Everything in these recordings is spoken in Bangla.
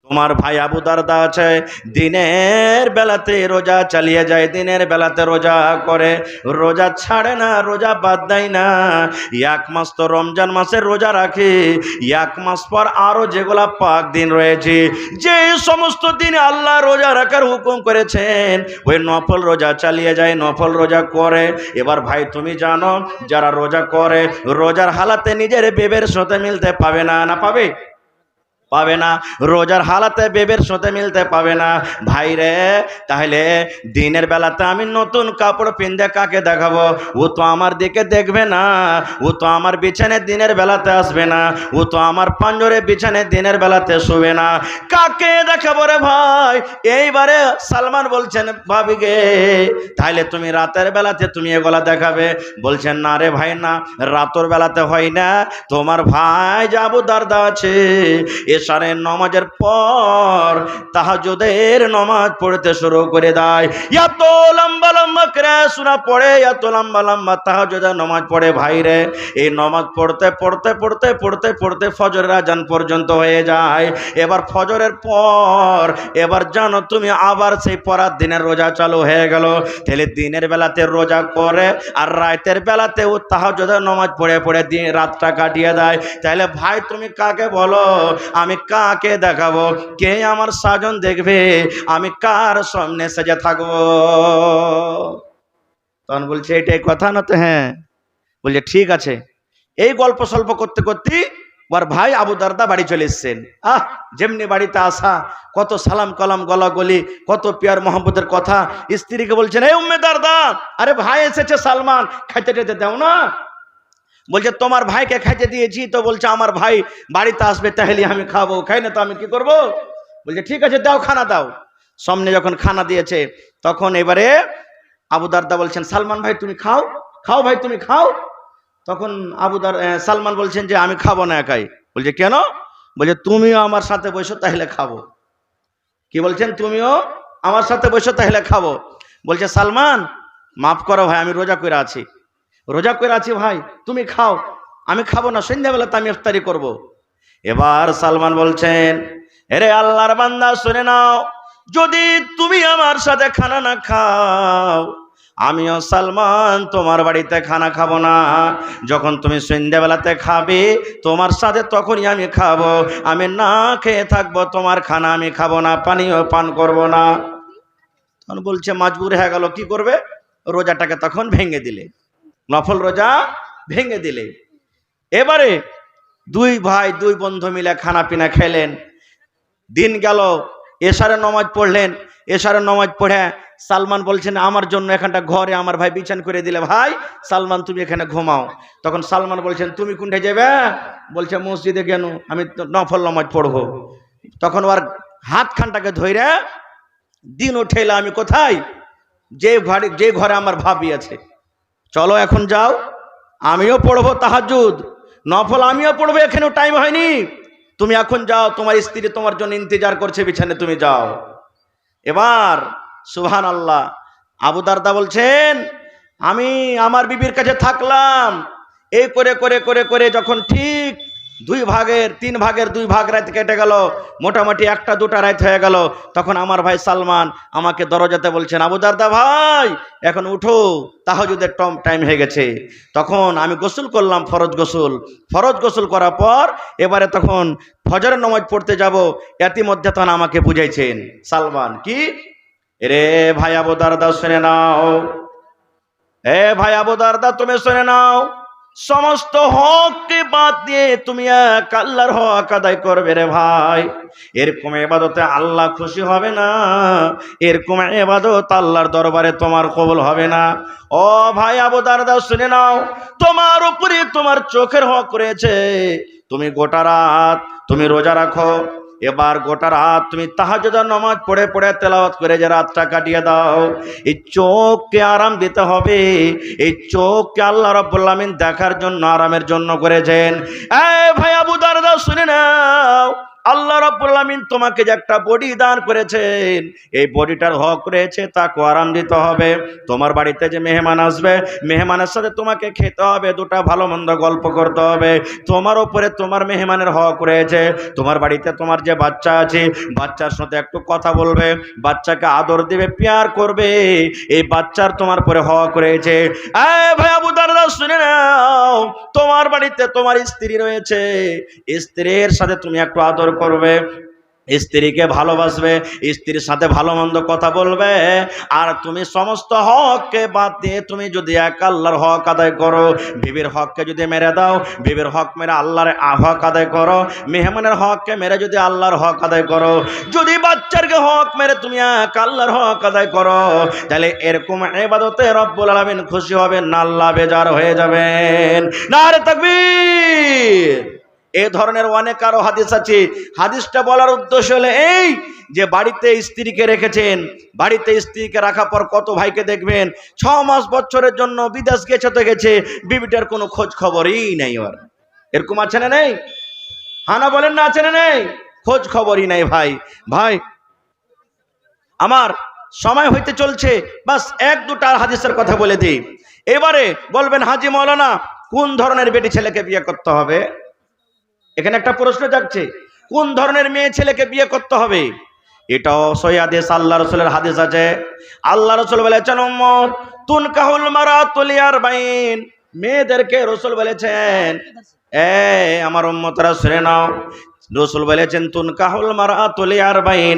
তোমার ভাই আবু দারদা আছে, দিনের বেলাতে রোজা চালিয়ে যায়, দিনের বেলাতে রোজা করে, রোজা ছাড়ে না, রোজা বাদ দেয় না। এক মাস তো রমজান মাসের রোজা রাখে, এক মাস পর আরো যেগুলা পাক দিন রয়েছে, যে সমস্ত দিনে আল্লাহ রোজা রাখার হুকুম করেছেন, ওই নফল রোজা চালিয়ে যায়, নফল রোজা করে। এবার ভাই তুমি জানো, যারা রোজা করে, রোজার হালাতে নিজের বেবের সাথে মিলতে পাবে না, না পাবে? পাবে না। রোজার হালাতে বেবের সাথে মিলতে পাবে না। ভাই রে, তাহলে দিনের বেলাতে আমি নতুন কাপড় পিনতে কাকে দেখাবো? ও তো আমার দিকে দেখবে না, ও তো আমার বিছানে দিনের বেলাতে আসবে না, ও তো আমার পাঞ্জরে বিছানে দিনের বেলাতে শুবে না। কাকে দেখাবো রে ভাই? এইবারে সালমান বলছেন, ভাবিগে তাহলে তুমি রাতের বেলাতে তুমি এগুলা দেখাবে? বলছেন না রে ভাই, না, রাতের বেলাতে হয় না। তোমার ভাই যে আবু দারদা আছে, এশারের নামাজের পর তাহাজ্জুদের নামাজ পড়তে শুরু করে দেয়। এত লম্বা লম্বা করে সূরা পড়ে, এত লম্বা লম্বা তাহাজ্জুদের নামাজ পড়ে ভাই রে। এই নামাজ পড়তে পড়তে পড়তে পড়তে পড়তে ফজরের আজান পর্যন্ত হয়ে যায়। এবার ফজরের পর এবার জানো তুমি, আবার সেই পরার দিনের রোজা চালু হয়ে গেল। তাহলে দিনের বেলাতে রোজা করে আর রাতের বেলাতে ও তাহাজ্জুদের নামাজ পড়ে পড়ে দিন রাতটা কাটিয়ে দেয়। তাহলে ভাই তুমি কাকে বলো? আমি কাকে দেখাবো? কে আমার সাজন দেখবে? আমি কার সামনে সেজে থাকবো? তখন বলছে এটাই কথা না তো? হ্যাঁ। বলছে ঠিক আছে। এই গল্প স্বল্প করতে করতে ওর ভাই আবু দারদা বাড়ি চলে এসছেন। যেমনি বাড়িতে আসা, কত সালাম কালাম গলা গলি, কত পিয়ার মোহাম্মদের কথা। স্ত্রীকে বলছেন, এই উম্মে দারদা, আরে ভাই এসেছে সালমান, খাইতে টেতে দাও না। বলছে তোমার ভাইকে খাইতে দিয়েছি তো। বলছে আমার ভাই বাড়িতে আসবে, তাহলে আমি খাবো, খাই না তো আমি কি করব? বলছে ঠিক আছে, দাও, খানা দাও। সামনে যখন খানা দিয়েছে, তখন এবারে আবু দারদা বলছেন, সালমান ভাই তুমি খাও, খাও ভাই তুমি খাও। তখন সালমান বলছেন যে আমি খাবো না একাই। বলছে কেন? বলছে তুমিও আমার সাথে বসো, তাহলে খাবো। কি বলছেন? তুমিও আমার সাথে বসো, তাহলে খাবো। বলছে সালমান মাফ করো ভাই, আমি রোজা করে আছি, রোজা করে আছি ভাই, তুমি খাও, আমি খাবো না, সন্ধ্যাবেলা তো আমি ইফতারি করব। এবার সালমান বলছেন, এরে আল্লাহর বান্দা শুনে নাও, যদি তুমি আমার সাথে খানা না খাও, আমিও সালমান তোমার বাড়িতে খানা খাবো না। যখন তুমি সন্ধ্যাবেলাতে খাবে তোমার সাথে, তখনই আমি খাবো। আমি না খেয়ে থাকবো, তোমার খানা আমি খাবো না, পানিও পান করব না। তখন বলছে মাজবুর হয়ে গেল, কি করবে? রোজাটাকে তখন ভেঙে দিলে, নফল রোজা ভেঙে দিলে। এবারে দুই ভাই দুই বন্ধু মিলে খানা পিনা খেলেন। দিন গেল, এশারের নামাজ পড়লেন। এশারের নামাজ পড়ে সালমান বলছেন, আমার জন্য এখানটা ঘরে আমার ভাই বিছান করে দিলে, ভাই সালমান তুমি এখানে ঘুমাও। তখন সালমান বলছেন, তুমি কোনটা যাবে? বলছে মসজিদে কেন? আমি নফল নামাজ পড়বো। তখন ওর হাত খানটাকে ধরে দিন উঠেলা, আমি কোথায়? যে ঘরে আমার ভাবি আছে, চলো এখন যাও, আমিও পড়বো তাহাজ্জুদ নফল, আমিও পড়বো, এখানেও টাইম হয়নি, তুমি এখন যাও, তোমার স্ত্রী তোমার জন্য ইন্তজার করছে বিছানে, তুমি যাও। এবার সুবহানাল্লাহ, আবু দারদা বলছেন, আমি আমার বিবির কাছে থাকলাম, এই করে করে করে করে যখন ঠিক 3 ভাগের 2 ভাগ রাত কেটে গেল, মোটামুটি 1টা 2টা রাত হয়ে গেল, তখন আমার ভাই সালমান আমাকে দরজাতে বলছেন, আবু দারদা ভাই এখন উঠো, তাহাজ্জুদের টাইম হয়ে গেছে। তখন আমি গোসল করলাম, ফরজ গোসল করার পর এবারে তখন ফজরের নামাজ পড়তে যাব। ইতিমধ্যে তখন আমাকে বুঝাইছেন সালমান, কি রে ভাই আবু দারদা শুনে নাও, এ ভাই আবু দারদা তুমি শুনে নাও, সমস্ত হককে বাদ দিয়ে তুমি এক আল্লাহর হক আদায় করবে রে ভাই। এরকম ইবাদতে আল্লাহ খুশি হবে না, এরকম ইবাদত আল্লাহর দরবারে তোমার কবুল হবে না। ও ভাই আবু দারদা শুনে নাও, তোমার উপরে তোমার চোখের হক রয়েছে, তুমি গোটা রাত তুমি রোজা রাখো, এবার গোটা রাত তুমি তাহাজ্জুদের নামাজ পড়ে পড়ে তেলাওয়াত করে যে রাতটা কাটিয়ে দাও। এই চোখকে আরাম দিতে হবে, এই চোখকে আল্লাহ রাব্বুল আলামিন দেখার জন্য আরামের জন্য করেছেন। এই ভাই আবু দারদা শুনে নাও, আল্লাহ রাব্বুল আলামিন তোমাকে যে একটা বডি দান করেছেন, এই বডিটার হক রয়েছে, তাকে আরাম দিতে হবে। তোমার বাড়িতে যে মেহমান আসবে, মেহমানের সাথে তোমাকে খেতে হবে, 2টা ভালো মন্দ গল্প করতে হবে। তোমার উপরে তোমার মেহমানের হক রয়েছে। তোমার বাড়িতে তোমার যে বাচ্চা আছে, বাচ্চার সাথে একটু কথা বলবে, বাচ্চাকে আদর দিবে, প্যার করবে, এই বাচ্চার তোমার পরে হক রয়েছে। ভাই আবু দারদা শুনে নাও, তোমার বাড়িতে তোমার স্ত্রী রয়েছে, স্ত্রীর সাথে তুমি একটু আদর করবে, স্ত্রীকে ভালোবাসবে, স্ত্রীর সাথে ভালো মন্দ কথা বলবে, আর তুমি সমস্ত হককে বাদ দিয়ে তুমি যদি এক আল্লাহর হক আদায় করো, বিবির হককে যদি মেরে দাও, বিবির হক মেরে আল্লাহর হক আদায় করো, মেহমানের হককে মেরে যদি আল্লাহর হক আদায় করো, যদি বাচ্চারকে হক মেরে তুমি এক আল্লাহর হক আদায় করো, তাহলে এরকম ইবাদতে রব্বুল আলামিন খুশি হবেন না, আল্লাহ বেজার হয়ে যাবেন। নারে তাকবীর। এই ধরনের অনেক আরো হাদিস আছে। হাদিসটা বলার উদ্দেশ্য হলো এই যে বাড়িতে স্ত্রীকে রেখেছেন, বাড়িতে স্ত্রীকে রাখার পর কত ভাইকে দেখবেন 6 মাস বছরের জন্য বিদেশ গেছে তো গেছে, বিবিটার কোনো খোঁজ খবরই নেই। ওর এরকম আছে না নেই? হানা বলেন না, আছে না নেই? খোঁজ খবরই নাই। ভাই ভাই আমার সময় হইতে চলছে, বাস 1-2টা হাদিসের কথা বলে দিই। এবারে বলবেন হাজি মাওলানা কোন ধরনের বেটি ছেলেকে বিয়ে করতে হবে? এখানে একটা প্রশ্ন যাচ্ছে, কোন ধরনের মেয়ে ছেলেকে বিয়ে করতে হবে? এটাও সহিহ হাদিস, আল্লাহ রাসূলের হাদিস আছে। আল্লাহ রাসূল বলেছেন উম্মত তুনকাহুল মারাতু লিআরবাইন, মেয়েদেরকে রাসূল বলেছেন আমার উম্মতরা শুনে নাও, রাসূল বলেছেন তুনকাহুল মারাতু লিআরবাইন,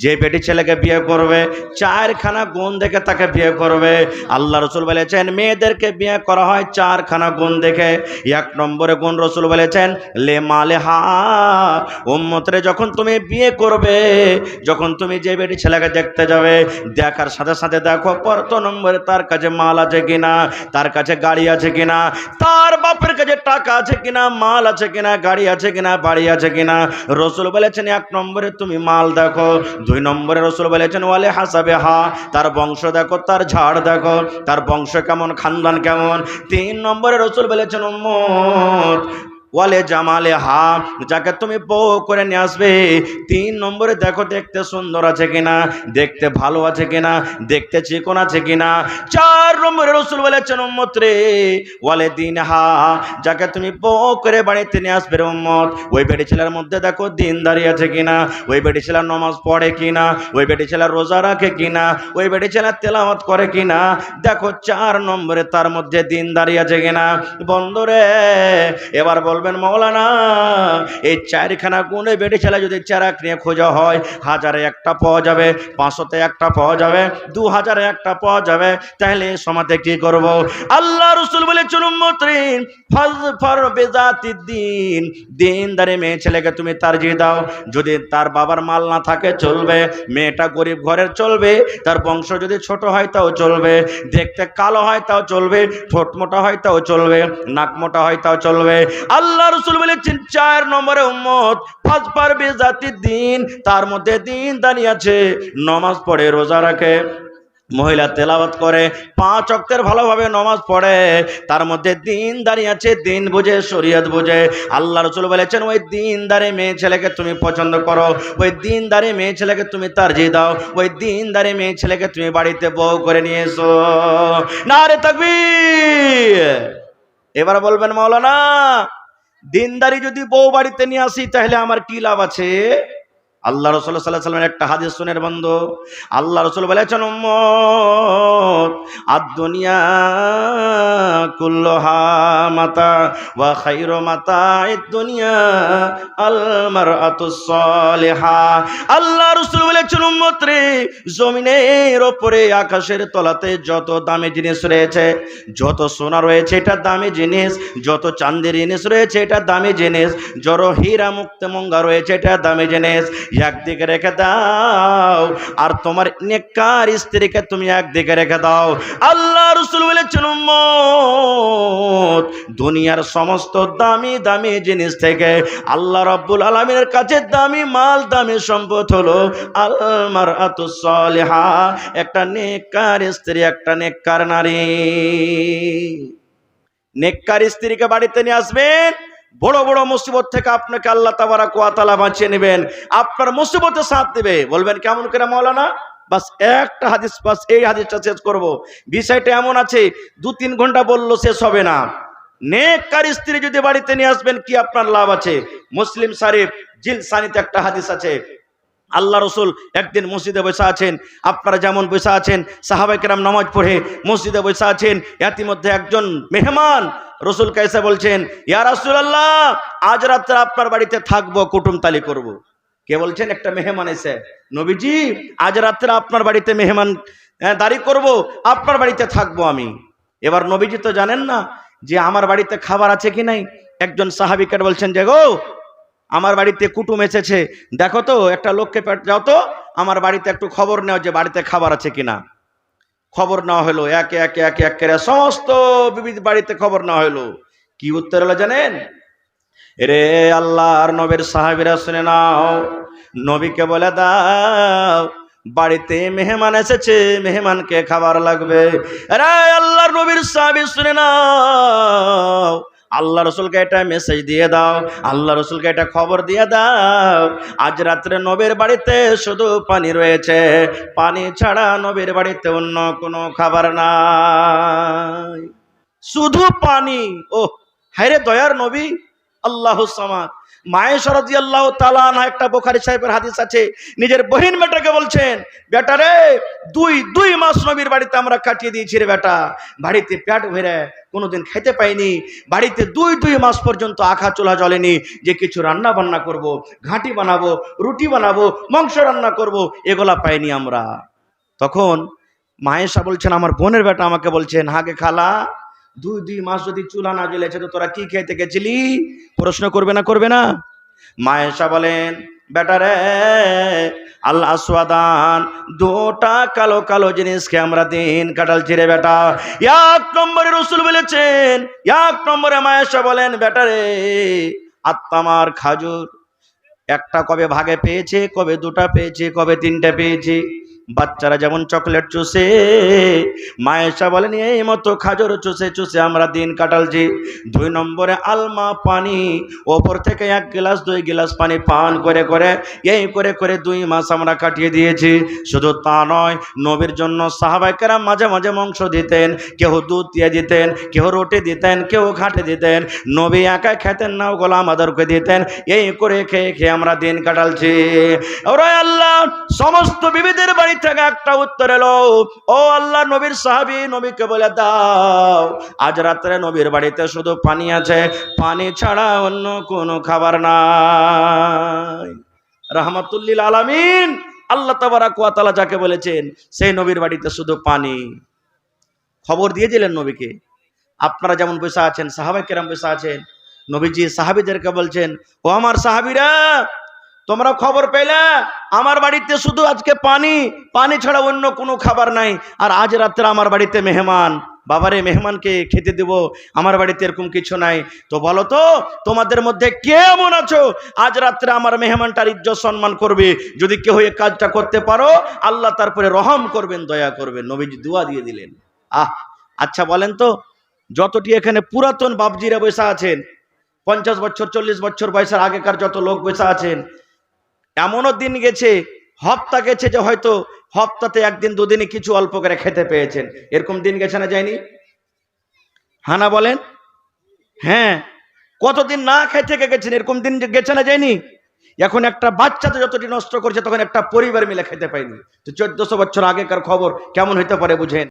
যে বেটি ছেলেকে বিয়ে করবে 4খানা গুণ দেখে তাকে বিয়ে করবে। আল্লাহ রাসূল বলেছেন মেয়েদেরকে বিয়ে করা হয় 4খানা গুণ দেখে। 1 নম্বরে গুণ রাসূল বলেছেন লে মালেহা, উম্মতরে যখন তুমি বিয়ে করবে, যখন তুমি যে বেটি ছেলেকে দেখতে যাবে, দেখার সাথে সাথে দেখো প্রথম নম্বরে তার কাছে মাল আছে কিনা, তার কাছে গাড়ি আছে কিনা, তার বাপের কাছে টাকা আছে কিনা, মাল আছে কিনা, গাড়ি আছে কিনা, বাড়ি আছে কিনা। রাসূল বলেছেন 1 নম্বরে তুমি মাল দেখো। 2 নম্বরে রাসূল বলেছেন ওয়ালে হাসাবে হা, তার বংশ দেখো, তার ঝাড় দেখো, তার বংশ কেমন, খানদান কেমন। 3 নম্বরে রাসূল বলেছেন উম্মত ওয়ালে জামালে হা, যাকে তুমি বউ করে নিয়ে আসবে 3 নম্বরে দেখো দেখতে সুন্দর আছে কিনা, দেখতে ভালো আছে কিনা, দেখতে চিকন আছে কিনা। 4 নম্বরে রাসূল বলেছেন উম্মত রে ওয়ালে দিন হা, যাকে তুমি বউ করে বাড়িতে নিয়ে আসবে উম্মত, ওই বেটি ছেলের মধ্যে দেখো দিনদারি আছে কিনা, ওই বেটি ছেলে নামাজ পড়ে কিনা, ওই বেটি ছেলে রোজা রাখে কিনা, ওই বেটি ছেলে তেলাওয়াত করে কিনা। দেখো 4 নম্বরে তার মধ্যে দিনদারি আছে কিনা। বন্ধুরে এবার বলবেন মাওলানা এই 4খানা গুণে বেটি ছেলে যদি চারাক নিয়ে খোঁজা হয়, 1000-এ একটা পাওয়া যাবে, 500-তে একটা পাওয়া যাবে, 2000-এ একটা পাওয়া যাবে, তাহলে সমাজে কি করব? আল্লাহ রাসূল বলেছেন উম্মতরিন ফাজফার বিজাতিদ দ্বীন, দিনদারি মেয়ে ছেলেকে তুমি তারজিহ দাও। যদি তার বাবার মাল না থাকে চলবে, মেয়েটা গরিব ঘরের চলবে, তার বংশ যদি ছোট হয় তাও চলবে, দেখতে কালো হয় তাও চলবে, ঠোঁট মোটা হয় তাও চলবে, নাক মোটা হয় তাও চলবে। আল্লাহ রাসূল বলেছেন 4 নম্বরে উম্মত ফাজফার বিজাতিদ দ্বীন, তার মধ্যে দিনদারি আছে, নামাজ পড়ে, রোজা রাখে, মহিলা তেলাওয়াত করে, 5 ওয়াক্তের ভালোভাবে নামাজ পড়ে, তার মধ্যে দিনদারি আছে, দিন বুঝে, শরীয়ত বুঝে। আল্লাহ রাসূল বলেছেন ওই দিনদারি মেয়ে ছেলেকে তুমি পছন্দ করো, ওই দিনদারি মেয়ে ছেলেকে তুমি তারজিহ দাও, ওই দিনদারি মেয়ে ছেলেকে তুমি বাড়িতে বউ করে নিয়ে এসো। নারে তাকবীর। এবার বলবেন মাওলানা দিনদারি যদি বউ বাড়িতে নিয়ে আসি তাহলে আমার কি লাভ আছে? আল্লাহ রাসূল সাল্লাল্লাহু আলাইহি ওয়াসাল্লামের একটা হাদিস শুনের বন্ধু, আল্লাহ রাসূল বলেছেন উম্মত আদ-দুনিয়া কুল্লুহা মাতা ওয়া খায়রু মাতা'id দুনিয়া আল মারআতুস সালিহা। আল্লাহ রাসূল বলেছেন উম্মত রে, জমিনের উপরে আকাশের তলাতে যত দামি জিনিস রয়েছে, যত সোনা রয়েছে এটা দামি জিনিস, যত চাঁদের জিনিস রয়েছে এটা দামি জিনিস, যত হীরা মুক্তামঙ্গা রয়েছে এটা দামি জিনিস, একদিকে রেখে দাও, আর তোমার নেককার স্ত্রীকে তুমি একদিকে রেখে দাও। আল্লাহ রাসূল বলেছেন উম্মত দুনিয়ার সমস্ত দামি দামি জিনিস থেকে আল্লাহ রাব্বুল আলামিনের কাছে দামি মাল, দামি সম্পদ হলো আল মারআতুস সালিহা, একটা নেককার স্ত্রী, একটা নেককার নারী। নেককার স্ত্রীকে বাড়িতে নিয়ে আসবেন, বড় বড় মুসিবত থেকে আপনাকে আল্লাহ তাবারাক ওয়া তাআলা বাঁচিয়ে নেবেন, আপনার মুসিবতে সাথ দেবে। বলবেন কেমন করে মাওলানা? বাস একটা হাদিস, বাস এই হাদিসটা শেষ করব। বিষয়টা এমন আছে 2-3 ঘন্টা বললো শেষ হবে না। নেককার স্ত্রী যদি বাড়িতে নিয়ে আসবেন কি আপনার লাভ আছে? মুসলিম শরীফ জিল সানিতে একটা হাদিস আছে, আল্লাহ রসুল একদিন মসজিদে বসে আছেন, আপনারা যেমন বসে আছেন, সাহাবায়ে কেরাম নামাজ পড়ে মসজিদে বসে আছেন, ইতিমধ্যে একজন মেহমান রসুল কাইসা বলছেন, ইয়া রাসূলুল্লাহ, আজ রাত্রে আপনার বাড়িতে থাকবো, কুটুমতালি করব। কে বলছেন? একটা মেহমান এসে, নবীজি আজ রাত্রে আপনার বাড়িতে মেহমান দাঁড়ি করব, আপনার বাড়িতে থাকবো আমি। এবার নবীজি তো জানেন না যে আমার বাড়িতে খাবার আছে কি নাই। একজন সাহাবীকে বলছেন যে, গো আমার বাড়িতে কুটুম এসেছে, দেখো তো একটা লোককে যাও তো আমার বাড়িতে একটু খবর নেও যে বাড়িতে খাবার আছে কিনা। খবর নেওয়া হলো, একে একে একে একে সমস্ত বিবিধ বাড়িতে খবর নেওয়া হলো। কি উত্তর হলো জানেন? রে আল্লাহর নবীর সাহাবীরা শুনে নাও, নবীকে বলে দাও বাড়িতে মেহমান এসেছে, মেহমানকে খাবার লাগবে। রে আল্লাহর নবীর সাহাবী শুনে নাও, আল্লাহ রসুলকে এটা মেসেজ দিয়ে দাও, আল্লাহ রসুলকে এটা খবর দিয়ে দাও, আজ রাত্রে নবীর বাড়িতে শুধু পানি রয়েছে, পানি ছাড়া নবীর বাড়িতে অন্য কোনো খাবার নাই, শুধু পানি। ও হায়রে দয়ার নবী আল্লাহুস সামাদ। মায়েশা রাদিয়াল্লাহু তাআলা আনহা, একটা বুখারী সাহেবের হাদিস আছে, নিজের বহিন বেটাকে বলছেন, বেটা রে দুই মাস নবীর বাড়িতে আমরা কাটিয়ে দিয়েছি রে বেটা, বাড়িতে পেট ভরে কোনোদিন খেতে পাইনি, বাড়িতে দুই মাস পর্যন্ত আখা চুলা জ্বলেনি যে কিছু রান্না বান্না করব, ঘাঁটি বানাবো, রুটি বানাবো, মাংস রান্না করব, এগুলা পাইনি আমরা। তখন মায়েশা বলছেন, আমার বোনের বেটা আমাকে বলছেন, হাগে খালা, দুই মাস যদি চুলা না জ্বলেছে তো তোরা কি খেতে গেছিলি? প্রশ্ন করবে না? মায়েশা বলেন, বেটা রে, আল আসওয়াদান, দুটা কালো কালো জিনিসকে আমরা দিন কাটালছি রে বেটা। এক নম্বরে রসুল বলেছেন, এক নম্বরে মায়েশা বলেন, বেটা রে, আত্মামার খাজুর, একটা কবে ভাগে পেয়েছে, কবে দুটা পেয়েছে, কবে তিনটা পেয়েছে। বাচ্চারা যেমন চকলেট চুষে, মায়েশা বলেন এই মতো খাজুর চুষে চুষে আমরা দিন কাটালছি। 2 নম্বরে আলমা, পানি, ওপর থেকে 1 গ্লাস 2 গ্লাস পানি পান করে করে এই করে করে 2 মাস আমরা কাটিয়ে দিয়েছি। শুধু তা নয়, নবীর জন্য সাহাবায়ে কেরাম মাঝে মাঝে মাংস দিতেন, কেউ দুধ দিয়ে দিতেন, কেউ রুটি দিতেন, কেউ ঘাটে দিতেন। নবী একা খেতেন না, ওগুলো আমাদেরকে দিতেন। এই করে খেয়ে খেয়ে আমরা দিন কাটালছি। ওরে আল্লাহ, সমস্ত বিবিদের বাড়ি থেকে একটা উত্তর এলো, ও আল্লাহ নবীর সাহাবী, নবীকে বলে দাও আজ রাত্রে নবীর বাড়িতে শুধু পানি আছে, পানি ছাড়া অন্য কোনো খাবার নাই। রাহমাতুল্লিল আলামিন আল্লাহ তাবারাক ওয়া তাআলা যাকে বলেছেন, সেই নবীর বাড়িতে শুধু পানি। খবর দিয়ে দিলেন নবীকে। আপনারা যেমন বসে আছেন, সাহাবায়ে কেরাম বসে আছেন, নবীজি সাহাবীদেরকে বলছেন, ও আমার সাহাবীরা, তোমরা খবর পেলে আমার বাড়িতে শুধু আজকে পানি, পানি ছাড়া অন্য কোনো খাবার নাই, আর আজ রাত্রে আমার বাড়িতে মেহমান। বাবারে, মেহমানকে খেতে দেব, আমার বাড়িতে এরকম কিছু নাই। তো বলো তো তোমাদের মধ্যে কে এমন আছো আজ রাত্রে আমার মেহমানটার ইজ্জত সম্মান করবে? যদি কেউ এই কাজটা করতে পারো, আল্লাহ তারপরে রহম করবেন, দয়া করবেন। নবীজি দোয়া দিয়ে দিলেন। আচ্ছা বলেন তো, যতটি এখানে পুরাতন বাপজিরা বসে আছেন, 50 বছর 40 বছর বয়সের আগেকার যত লোক বসে আছেন, এমনও দিন গেছে, হপ্তা গেছে যে হয়তো হপ্তাতে একদিন দুদিনে কিছু অল্প করে খেতে পেয়েছেন, এরকম দিন গেছে না যায়নি? হানা বলেন? হ্যাঁ, কতদিন না খেয়ে থেকে গেছেন, এরকম দিন গেছে না যায়নি? এখন একটা বাচ্চা তো যতটি নষ্ট করছে, তখন একটা পরিবার মিলে খেতে পায়নি। তো 1400 বছর আগেকার খবর কেমন হইতে পারে বুঝেন।